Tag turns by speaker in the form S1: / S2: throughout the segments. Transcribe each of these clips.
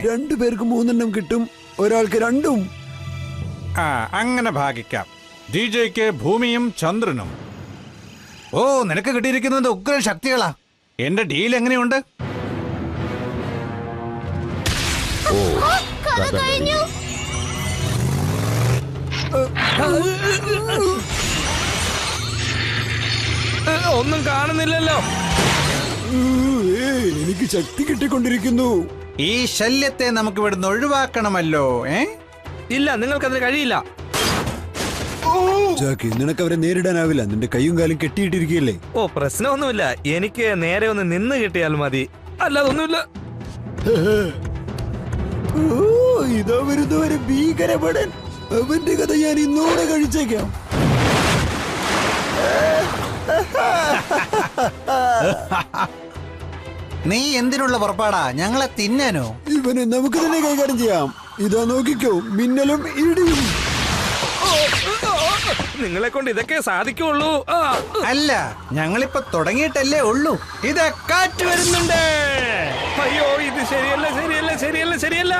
S1: രണ്ടുപേർക്ക് 3 കിട്ടും, ഒരാൾക്ക് 2.
S2: അങ്ങനെ ഭാഗിക്കാം. ഡിജെക്ക് ഭൂമിയും ചന്ദ്രനും.
S3: ഓ, നിനക്ക് കിട്ടിയിരിക്കുന്നത് ഉഗ്ര ശക്തികളാ.
S2: എന്റെ ഡീൽ എങ്ങനെയുണ്ട്?
S4: ഒന്നും കാണുന്നില്ലല്ലോ.
S1: എനിക്ക് ശക്തി കിട്ടിക്കൊണ്ടിരിക്കുന്നു.
S3: ഈ ശല്യത്തെ നമുക്ക് ഇവിടുന്ന് ഒഴിവാക്കണമല്ലോ.
S4: ഇല്ല, നിങ്ങൾക്കതിന് കഴിയില്ല.
S1: ജാക്കി, നിനക്ക് അവരെ നേരിടാനാവില്ല. നിന്റെ കൈയും കാലും കെട്ടിയിട്ടിരിക്കുകയല്ലേ.
S4: ഓ, പ്രശ്നമൊന്നുമില്ല. എനിക്ക് നേരെ ഒന്ന് നിന്ന് കിട്ടിയാൽ മതി, അല്ലാതൊന്നുമില്ല.
S1: ഇതാ വരുന്ന ഒരു ഭീകരപടൻ. അവന്റെ കഥ ഞാൻ ഇന്നോടെ കഴിച്ചേക്കാം.
S3: നീ എന്തിനുള്ള പുറപ്പാടാ? ഞങ്ങളെ തിന്നാനോ?
S1: ഇവനെ നമുക്ക് തന്നെ കൈകാര്യം ചെയ്യാം. ഇതാ നോക്കിക്കോ, മിന്നലും ഇടിയും.
S4: നിങ്ങളെ കൊണ്ട് ഇതൊക്കെ സാധിക്കുള്ളൂ.
S3: അല്ല, ഞങ്ങളിപ്പോ തുടങ്ങിയിട്ടല്ലേ ഉള്ളൂ. ഇത് കാറ്റ് വരുന്നുണ്ട്.
S4: അയ്യോ, ഇത് ശരിയല്ല, ശരിയല്ല, ശരിയല്ല, ശരിയല്ല.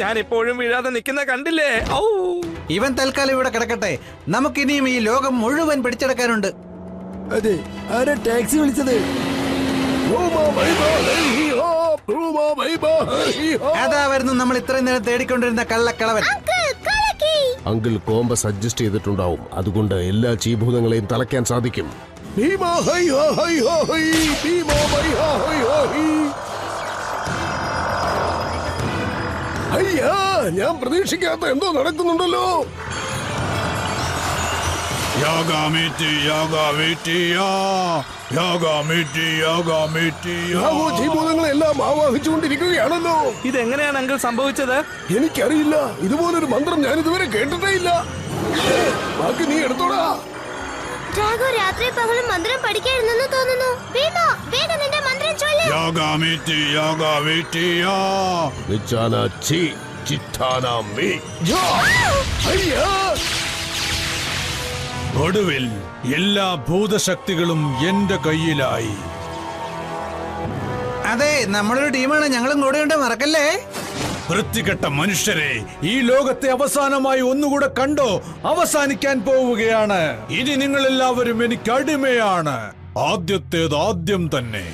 S4: ഞാൻ ഇപ്പോഴും വീഴാതെ നിൽക്കുന്ന കണ്ടില്ലേ?
S3: ഇവൻ തൽക്കാലം ഇവിടെ കിടക്കട്ടെ. നമുക്കിനിയും ഈ ലോകം മുഴുവൻ പിടിച്ചെടുക്കാനുണ്ട്.
S1: അതെ, ആരാ ടാക്സി വിളിച്ചത്?
S3: അതാ വരുന്നു നമ്മൾ ഇത്രയും നേരം തേടിക്കൊണ്ടിരുന്ന കള്ളക്കളവൻ.
S5: അങ്കിൾ കോമ്പസ് അഡ്ജസ്റ്റ് ചെയ്തിട്ടുണ്ടാവും. അതുകൊണ്ട് എല്ലാ ചീഭൂതങ്ങളെയും തളയ്ക്കാൻ സാധിക്കും.
S1: അയ്യാ, ഞാൻ പ്രതീക്ഷിക്കാത്ത എന്തോ നടക്കുന്നുണ്ടല്ലോ. ഭൂതങ്ങളെല്ലാം ആവാഹിച്ചുകൊണ്ടിരിക്കുകയാണല്ലോ.
S4: ഇതെങ്ങനെയാണ് അങ്കിൾ സംഭവിച്ചത്?
S1: എനിക്കറിയില്ല. ഇതുപോലൊരു മന്ത്രം ഞാൻ ഇതുവരെ കേട്ടിട്ടേ ഇല്ല. ബാക്കി നീ എടുത്തോടാ.
S6: ഡ്രാഗോ രാത്രി പകലും മന്ത്രം പഠിക്കായിരുന്നെന്ന് തോന്നുന്നു. ഭീമോ, വേഗം നിന്റെ മന്ത്രം ചൊല്ല്.
S2: ഒടുവിൽ എല്ലാ ഭൂതശക്തികളും എന്റെ കയ്യിലായി.
S3: അതെ, നമ്മളൊരു ടീമാണ്. ഞങ്ങളും കൂടെയുണ്ട്, മറക്കല്ലേ.
S2: വൃത്തികെട്ട മനുഷ്യരെ, ഈ ലോകത്തെ അവസാനമായി ഒന്നുകൂടെ കണ്ടോ? അവസാനിക്കാൻ പോവുകയാണ്. ഇനി നിങ്ങൾ എല്ലാവരും എനിക്ക് അടിമയാണ്. ആദ്യത്തേത് ആദ്യം തന്നെ.